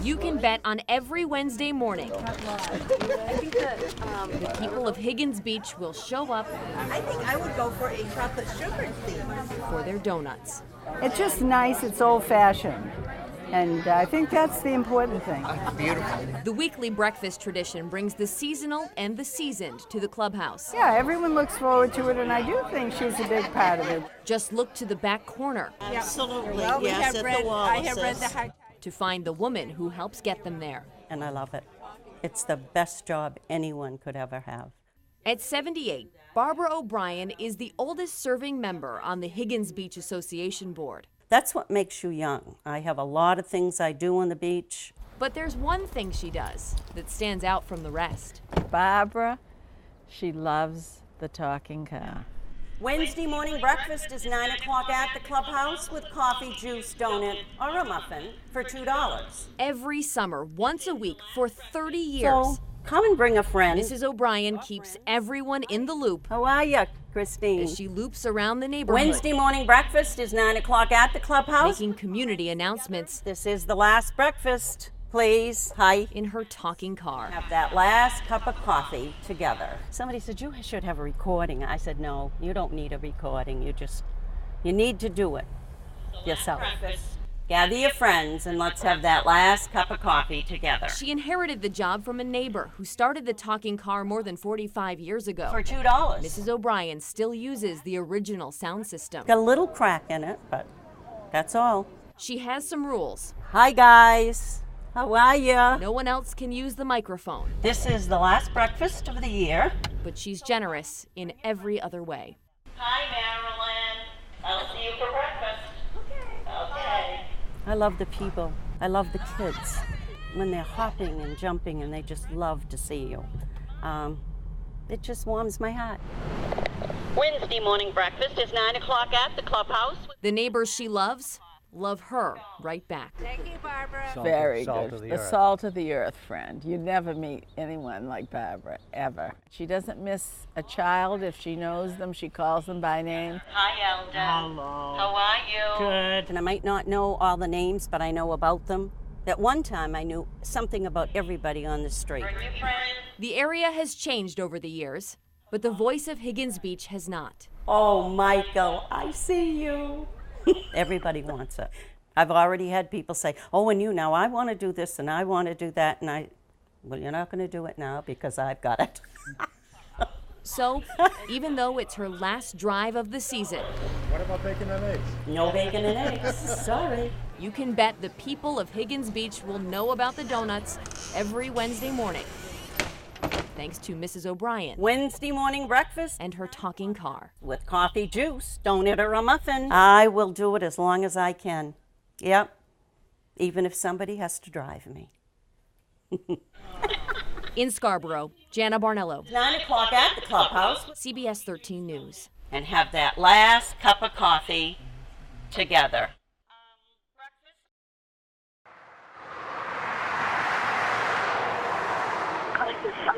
You can bet on every Wednesday morning the people of Higgins Beach will show up. I think I would go for a chocolate sugar theme for their donuts. It's just nice, it's old-fashioned, and I think that's the important thing. Beautiful. The weekly breakfast tradition brings the seasonal and the seasoned to the clubhouse. Yeah, everyone looks forward to it, and I do think she's a big part of it. Just look to the back corner. Absolutely. Well, Yes, at the wall. I have read the high. To find the woman who helps get them there. And I love it. It's the best job anyone could ever have. At 78, Barbara O'Brien is the oldest serving member on the Higgins Beach Association board. That's what makes you young. I have a lot of things I do on the beach. But there's one thing she does that stands out from the rest. Barbara, she loves the talking car. Wednesday morning breakfast is 9 o'clock at the clubhouse with coffee, juice, donut, or a muffin for $2. Every summer, once a week, for 30 years. So come and bring a friend. Mrs. O'Brien keeps everyone in the loop. How are you, Christine? As she loops around the neighborhood. Wednesday morning breakfast is 9 o'clock at the clubhouse. Making community announcements. This is the last breakfast. Please, hi. In her talking car. Have that last cup of coffee together. Somebody said, you should have a recording. I said, no, you don't need a recording. You need to do it yourself. Gather your friends and let's have that last cup of coffee together. She inherited the job from a neighbor who started the talking car more than 45 years ago. For $2. Mrs. O'Brien still uses the original sound system. Got a little crack in it, but that's all. She has some rules. Hi, guys. How are ya? No one else can use the microphone. This is the last breakfast of the year. But she's generous in every other way. Hi, Marilyn. I'll see you for breakfast. Okay. I love the people. I love the kids. When they're hopping and jumping and they just love to see you. It just warms my heart. Wednesday morning breakfast is 9 o'clock at the clubhouse. The neighbors she loves love her right back. Thank you, Barbara. Very good. The salt of the earth friend. You never meet anyone like Barbara, ever. She doesn't miss a child. If she knows them, she calls them by name. Hi, Elda. Hello. How are you? Good. And I might not know all the names, but I know about them. At one time, I knew something about everybody on the street. The area has changed over the years, but the voice of Higgins Beach has not. Oh, Michael, I see you. Everybody wants it. I've already had people say, oh, and you now, I want to do this and I want to do that. And well, you're not going to do it now because I've got it. So, even though it's her last drive of the season. What about bacon and eggs? No bacon and eggs. Sorry. You can bet the people of Higgins Beach will know about the donuts every Wednesday morning. Thanks to Mrs. O'Brien. Wednesday morning breakfast. And her talking car. With coffee, juice, donut, or a muffin. I will do it as long as I can. Yep. Even if somebody has to drive me. In Scarborough, Jana Barnello. 9 o'clock at the clubhouse. CBS 13 News. And have that last cup of coffee together.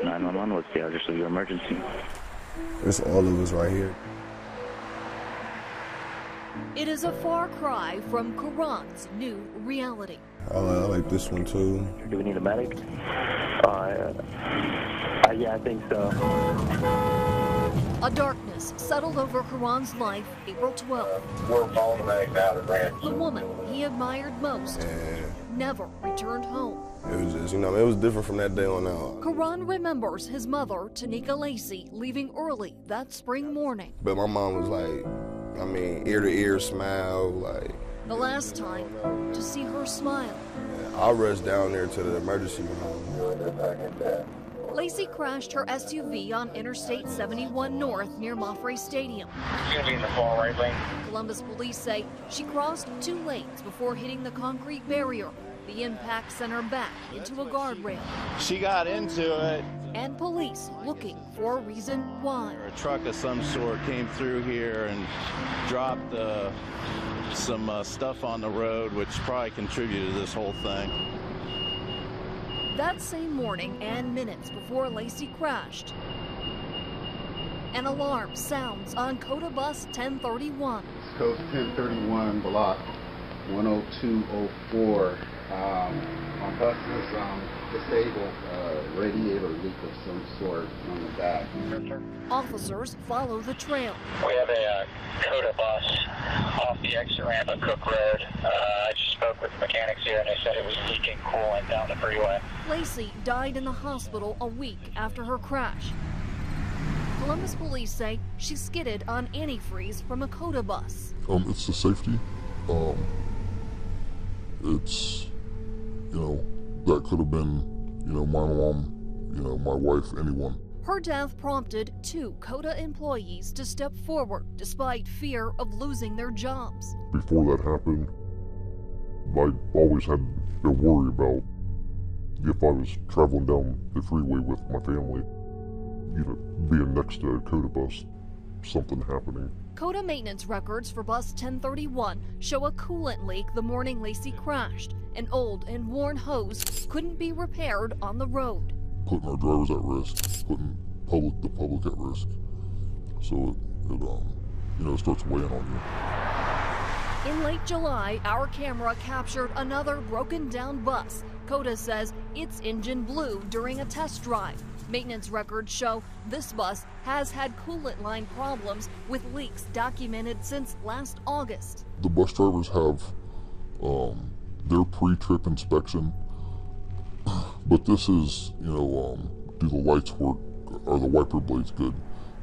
911, what's the address of your emergency? It's all of us right here. It is a far cry from Quran's new reality. I like this one too. Do we need a medic? Yeah, I think so. A darkness settled over Quran's life April 12th. We're following the medic now to Ranch. The woman he admired most never returned home. It was just, it was different from that day on out. Quran remembers his mother, Tanika Lacey, leaving early that spring morning. But my mom was like, ear to ear smile, like. The last time to see her smile. I rushed down there to the emergency room. Lacey crashed her SUV on Interstate 71 North near Moffrey Stadium. She's gonna be in the far right lane. Columbus police say she crossed 2 lanes before hitting the concrete barrier. The impact sent her back into a guardrail. She got into it. And police looking for a reason why. A truck of some sort came through here and dropped some stuff on the road, which probably contributed to this whole thing. That same morning and minutes before Lacey crashed, an alarm sounds on Coda Bus 1031. Code 1031, block 10204 on bus was disabled, radiator leak of some sort on the back. Officers follow the trail. We have a COTA bus off the exit ramp at Cook Road. I just spoke with the mechanics here and they said it was leaking coolant down the freeway. Lacey died in the hospital a week after her crash. Columbus police say she skidded on antifreeze from a COTA bus. It's the safety. It's, that could have been, my mom, my wife, anyone. Her death prompted 2 COTA employees to step forward despite fear of losing their jobs. Before that happened, I always had to worry about if I was traveling down the freeway with my family, being next to a COTA bus, something happening. COTA maintenance records for bus 1031 show a coolant leak the morning Lacey crashed. An old and worn hose couldn't be repaired on the road. Putting our drivers at risk, putting the public at risk. So it starts weighing on you. In late July, our camera captured another broken down bus. COTA says its engine blew during a test drive. Maintenance records show this bus has had coolant line problems with leaks documented since last August. The bus drivers have their pre-trip inspection, but this is, do the lights work? Are the wiper blades good?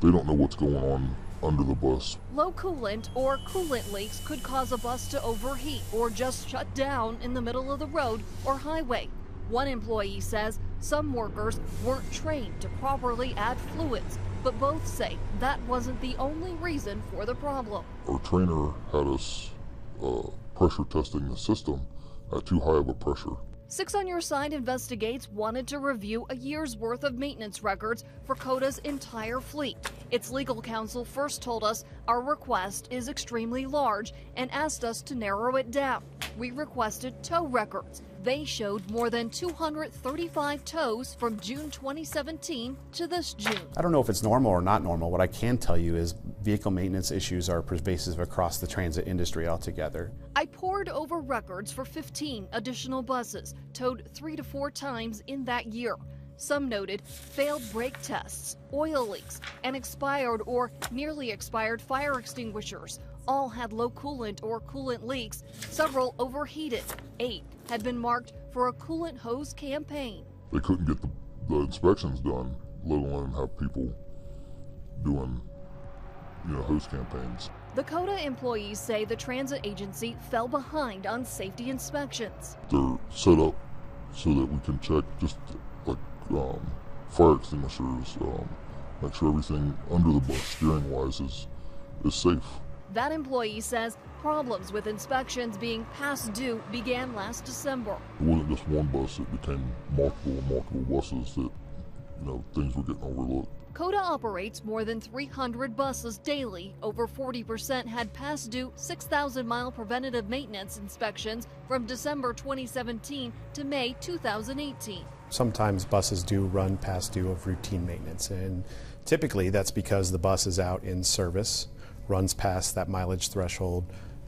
They don't know what's going on under the bus. Low coolant or coolant leaks could cause a bus to overheat or just shut down in the middle of the road or highway. One employee says some workers weren't trained to properly add fluids, but both say that wasn't the only reason for the problem. Our trainer had us pressure testing the system at too high of a pressure. 6 on Your Side Investigates wanted to review a year's worth of maintenance records for COTA's entire fleet. Its legal counsel first told us our request is extremely large and asked us to narrow it down. We requested tow records. They showed more than 235 tows from June 2017 to this June. I don't know if it's normal or not normal. What I can tell you is vehicle maintenance issues are pervasive across the transit industry altogether. I pored over records for 15 additional buses, towed 3 to 4 times in that year. Some noted failed brake tests, oil leaks, and expired or nearly expired fire extinguishers. All had low coolant or coolant leaks. Several overheated. 8 had been marked for a coolant hose campaign. They couldn't get the inspections done, let alone have people doing, hose campaigns. The COTA employees say the transit agency fell behind on safety inspections. They're set up so that we can check just like fire extinguishers, make sure everything under the bus, steering-wise, is safe. That employee says problems with inspections being past due began last December. It wasn't just one bus, it became multiple buses that, things were getting overlooked. COTA operates more than 300 buses daily. Over 40% had past due 6,000-mile preventative maintenance inspections from December 2017 to May 2018. Sometimes buses do run past due of routine maintenance, and typically that's because the bus is out in service, runs past that mileage threshold,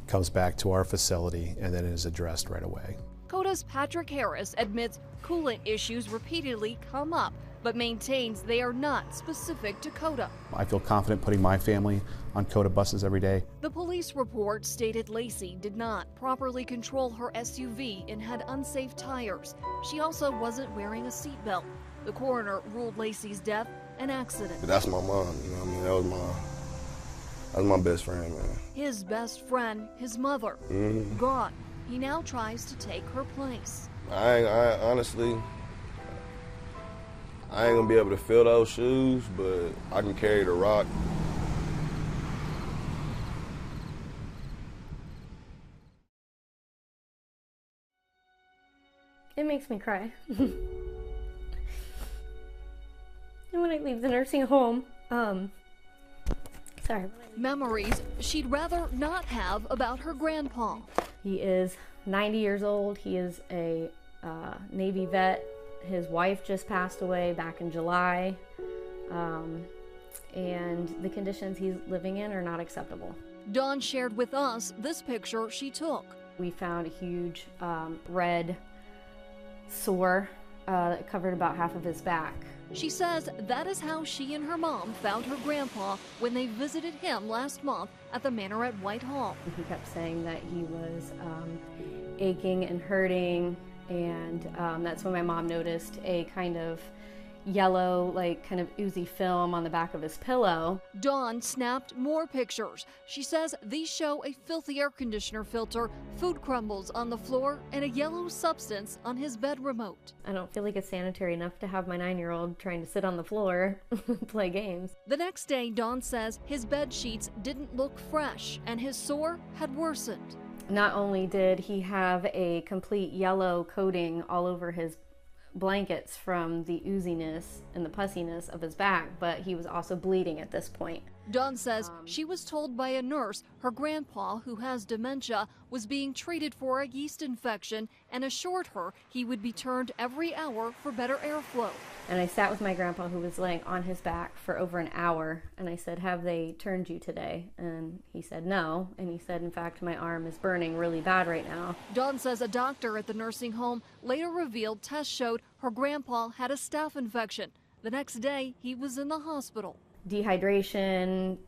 comes back to our facility, and then is addressed right away. COTA's Patrick Harris admits coolant issues repeatedly come up, but maintains they are not specific to COTA. I feel confident putting my family on COTA buses every day. The police report stated Lacey did not properly control her SUV and had unsafe tires. She also wasn't wearing a seatbelt. The coroner ruled Lacey's death an accident. That's my mom, that was my best friend, man. His best friend, his mother, gone. He now tries to take her place. I honestly, I ain't gonna be able to fill those shoes, but I can carry the rock. It makes me cry. And when I leave the nursing home, sorry. Memories she'd rather not have about her grandpa. He is 90 years old. He is a Navy vet. His wife just passed away back in July. And the conditions he's living in are not acceptable. Dawn shared with us this picture she took. We found a huge red sore that covered about half of his back. She says that is how she and her mom found her grandpa when they visited him last month at the manor at Whitehall. He kept saying that he was aching and hurting, and that's when my mom noticed a kind of yellow, like kind of oozy film on the back of his pillow. Dawn snapped more pictures. She says these show a filthy air conditioner filter, food crumbles on the floor, and a yellow substance on his bed remote. I don't feel like it's sanitary enough to have my 9-year-old trying to sit on the floor play games. The next day, Dawn says his bed sheets didn't look fresh and his sore had worsened. Not only did he have a complete yellow coating all over his blankets from the ooziness and the pussiness of his back, but he was also bleeding at this point. Dawn says she was told by a nurse her grandpa, who has dementia, was being treated for a yeast infection and assured her he would be turned every hour for better airflow. And I sat with my grandpa, who was laying on his back, for over an hour, and I said, "Have they turned you today?" And he said no, and he said, "In fact, my arm is burning really bad right now." Dawn says a doctor at the nursing home later revealed tests showed her grandpa had a staph infection. The next day, he was in the hospital. Dehydration,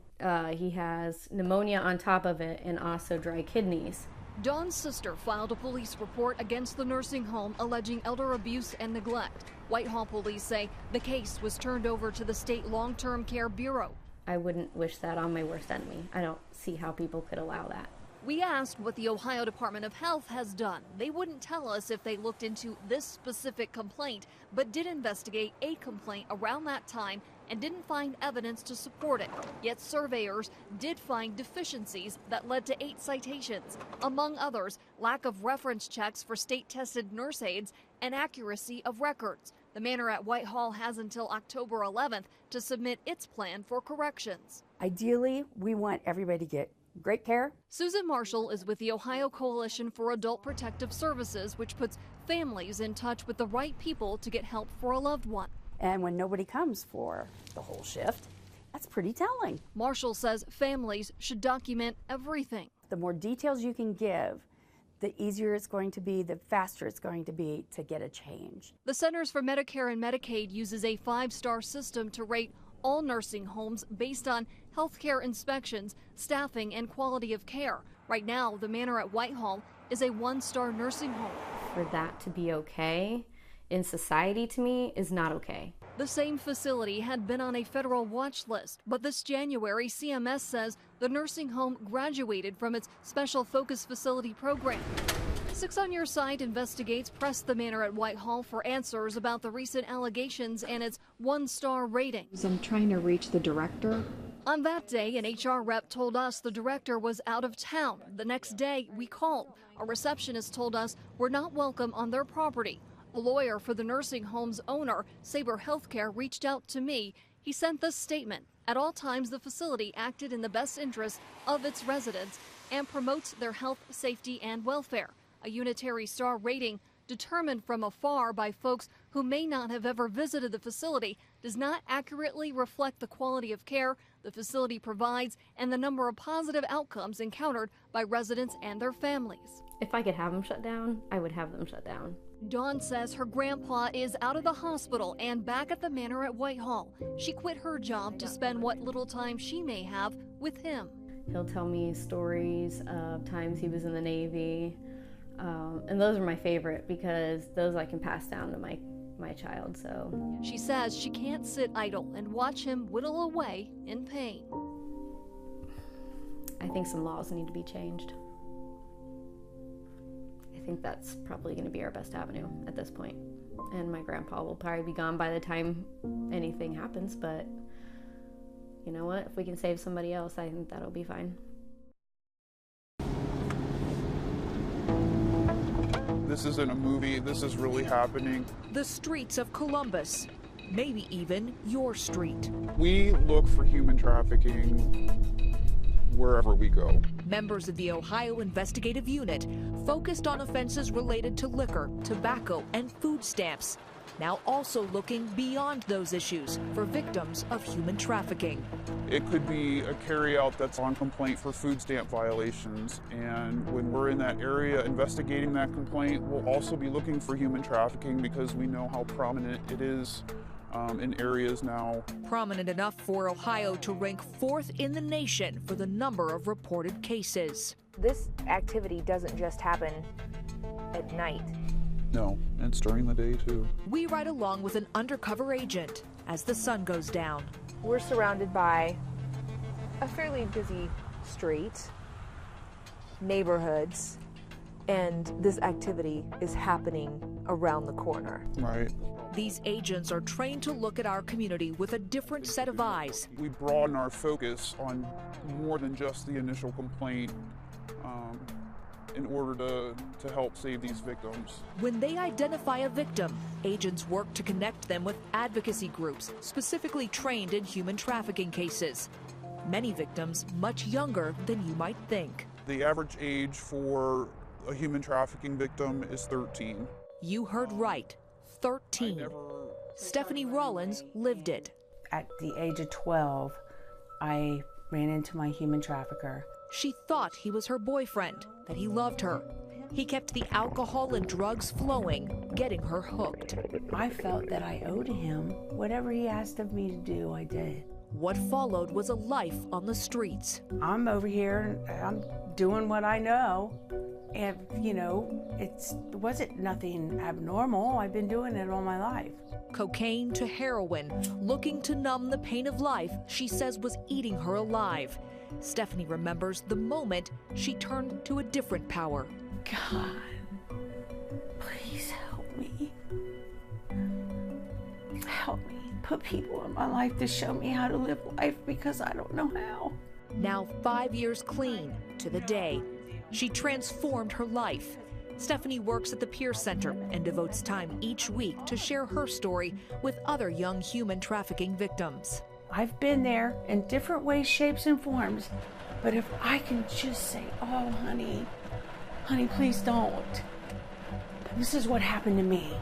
he has pneumonia on top of it, and also dry kidneys. Dawn's sister filed a police report against the nursing home alleging elder abuse and neglect. Whitehall police say the case was turned over to the state long-term care bureau. I wouldn't wish that on my worst enemy. I don't see how people could allow that. We asked what the Ohio Department of Health has done. They wouldn't tell us if they looked into this specific complaint, but did investigate a complaint around that time and didn't find evidence to support it. Yet surveyors did find deficiencies that led to 8 citations. Among others, lack of reference checks for state-tested nurse aides and accuracy of records. The manor at Whitehall has until October 11th to submit its plan for corrections. Ideally, we want everybody to get great care. Susan Marshall is with the Ohio Coalition for Adult Protective Services, which puts families in touch with the right people to get help for a loved one. And when nobody comes for the whole shift, that's pretty telling. Marshall says families should document everything. The more details you can give, the easier it's going to be, the faster it's going to be to get a change. The Centers for Medicare and Medicaid uses a 5-star system to rate all nursing homes based on healthcare inspections, staffing, and quality of care. Right now, the manor at Whitehall is a 1-star nursing home. For that to be okay in society, to me, is not okay. The same facility had been on a federal watch list, but this January, CMS says the nursing home graduated from its Special Focus Facility program. 6 on Your Side investigates pressed the manor at Whitehall for answers about the recent allegations and its 1-star rating. I'm trying to reach the director. On that day, an HR rep told us the director was out of town. The next day, we called. A receptionist told us we're not welcome on their property. A lawyer for the nursing home's owner, Sabre Healthcare, reached out to me. He sent this statement. At all times, the facility acted in the best interest of its residents and promotes their health, safety, and welfare. A unitary star rating determined from afar by folks who may not have ever visited the facility does not accurately reflect the quality of care the facility provides and the number of positive outcomes encountered by residents and their families. If I could have them shut down, I would have them shut down. Dawn says her grandpa is out of the hospital and back at the manor at Whitehall. She quit her job to spend what little time she may have with him. He'll tell me stories of times he was in the Navy, and those are my favorite because those I can pass down to my child. So she says she can't sit idle and watch him whittle away in pain. I think some laws need to be changed. I think that's probably going to be our best avenue at this point. And my grandpa will probably be gone by the time anything happens, but you know what? If we can save somebody else, I think that'll be fine. This isn't a movie, this is really happening. The streets of Columbus, maybe even your street. We look for human trafficking wherever we go. Members of the Ohio Investigative Unit focused on offenses related to liquor, tobacco, and food stamps. now also looking beyond those issues for victims of human trafficking. It could be a carryout that's on complaint for food stamp violations, and when we're in that area investigating that complaint, we'll also be looking for human trafficking because we know how prominent it is in areas now. Prominent enough for Ohio to rank 4th in the nation for the number of reported cases. This activity doesn't just happen at night. No, it's during the day too. We ride along with an undercover agent as the sun goes down. We're surrounded by a fairly busy street, neighborhoods, and this activity is happening around the corner. Right. These agents are trained to look at our community with a different set of eyes. We broaden our focus on more than just the initial complaint in order to help save these victims. When they identify a victim, agents work to connect them with advocacy groups specifically trained in human trafficking cases. Many victims much younger than you might think. The average age for a human trafficking victim is 13. You heard right, 13. Stephanie Rollins lived it. At the age of 12, I ran into my human trafficker. She thought he was her boyfriend, that he loved her. He kept the alcohol and drugs flowing, getting her hooked. I felt that I owed him. Whatever he asked of me to do, I did. What followed was a life on the streets. I'm over here and I'm doing what I know. And, you know, it wasn't nothing abnormal. I've been doing it all my life. Cocaine to heroin, looking to numb the pain of life she says was eating her alive. Stephanie remembers the moment she turned to a different power. God, please help me. Help me. Put people in my life to show me how to live life because I don't know how. Now 5 years clean to the day. She transformed her life. Stephanie works at the Peer Center and devotes time each week to share her story with other young human trafficking victims. I've been there in different ways, shapes, and forms, but if I can just say, oh, honey, please don't. This is what happened to me.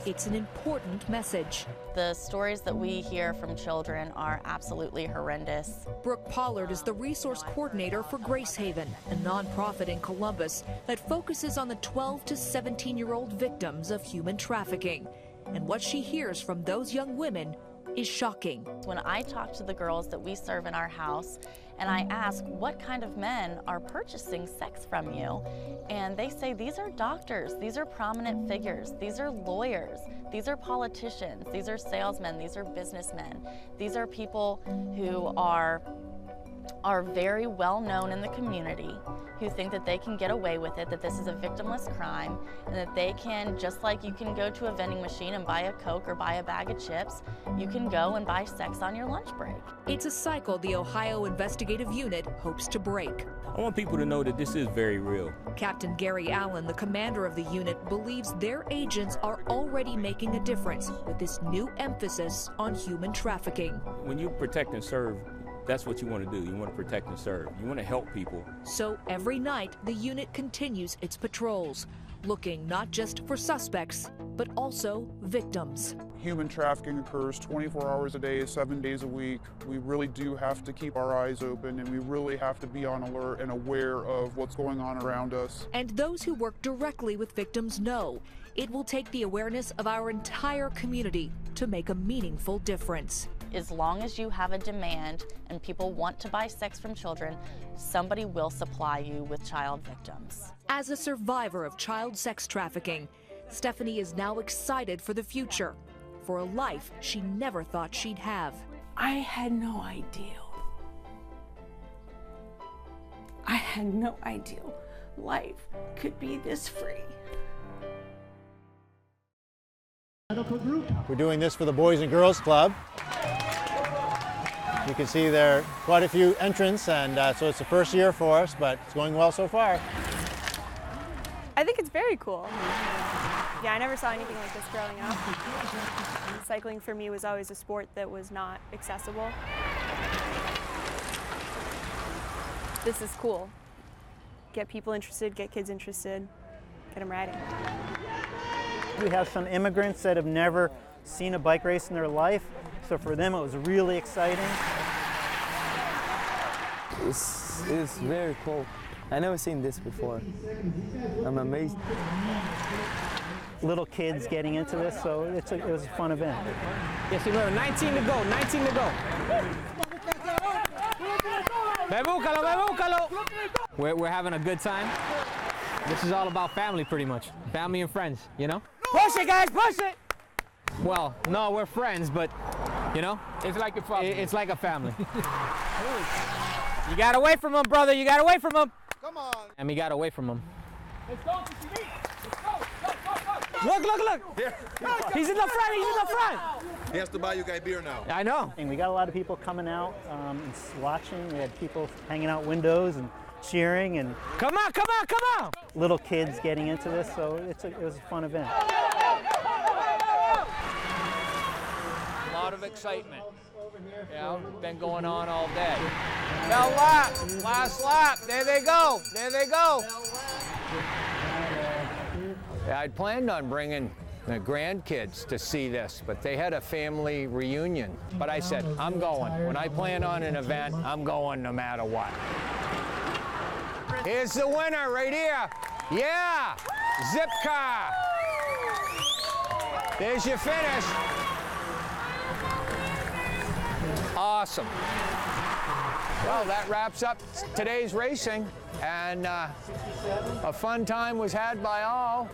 It's an important message. The stories that we hear from children are absolutely horrendous. Brooke Pollard is the resource coordinator for Grace Haven, a nonprofit in Columbus that focuses on the 12 to 17-year-old victims of human trafficking. And what she hears from those young women is shocking. When I talk to the girls that we serve in our house and I ask what kind of men are purchasing sex from you, and they say these are doctors, these are prominent figures, these are lawyers, these are politicians, these are salesmen, these are businessmen, these are people who are very well known in the community, who think that they can get away with it, that this is a victimless crime, and that they can, just like you can go to a vending machine and buy a Coke or buy a bag of chips, you can go and buy sex on your lunch break. It's a cycle the Ohio Investigative Unit hopes to break. I want people to know that this is very real. Captain Gary Allen, the commander of the unit, believes their agents are already making a difference with this new emphasis on human trafficking. When you protect and serve, that's what you want to do. You want to protect and serve. You want to help people. So every night, the unit continues its patrols, looking not just for suspects, but also victims. Human trafficking occurs 24 hours a day, 7 days a week. We really do have to keep our eyes open, and we really have to be on alert and aware of what's going on around us. And those who work directly with victims know it will take the awareness of our entire community to make a meaningful difference. As long as you have a demand and people want to buy sex from children, somebody will supply you with child victims. As a survivor of child sex trafficking, Stephanie is now excited for the future, for a life she never thought she'd have. I had no idea. I had no idea life could be this free. We're doing this for the Boys and Girls Club. You can see there are quite a few entrants, and so it's the first year for us, but it's going well so far. I think it's very cool. Yeah, I never saw anything like this growing up. Cycling for me was always a sport that was not accessible. This is cool. Get people interested, get kids interested, get them riding. We have some immigrants that have never seen a bike race in their life, so for them it was really exciting. It's very cool. I never seen this before. I'm amazed. Little kids getting into this, so it was a fun event. Yes, we have 19 to go, 19 to go. We're having a good time. This is all about family, pretty much. Family and friends, you know? Push it, guys, push it! Well, no, we're friends, but, you know? It's like a family. It's like a family. You got away from him, brother, you got away from him. Come on. And we got away from him. Let's go, Let's go. Look, look, look. He's in the front, he's in the front. He has to buy you guys beer now. I know. And we got a lot of people coming out and watching. We had people hanging out windows and cheering and come on, come on, come on! Little kids getting into this, so it was a fun event. A lot of excitement. Yeah, been going on all day. Bell lap, last lap. There they go. There they go. I'd planned on bringing the grandkids to see this, but they had a family reunion. But I said, I'm going. When I plan on an event, I'm going no matter what. Here's the winner right here. Yeah, Zip Car. There's your finish. Awesome. Well, that wraps up today's racing, and a fun time was had by all.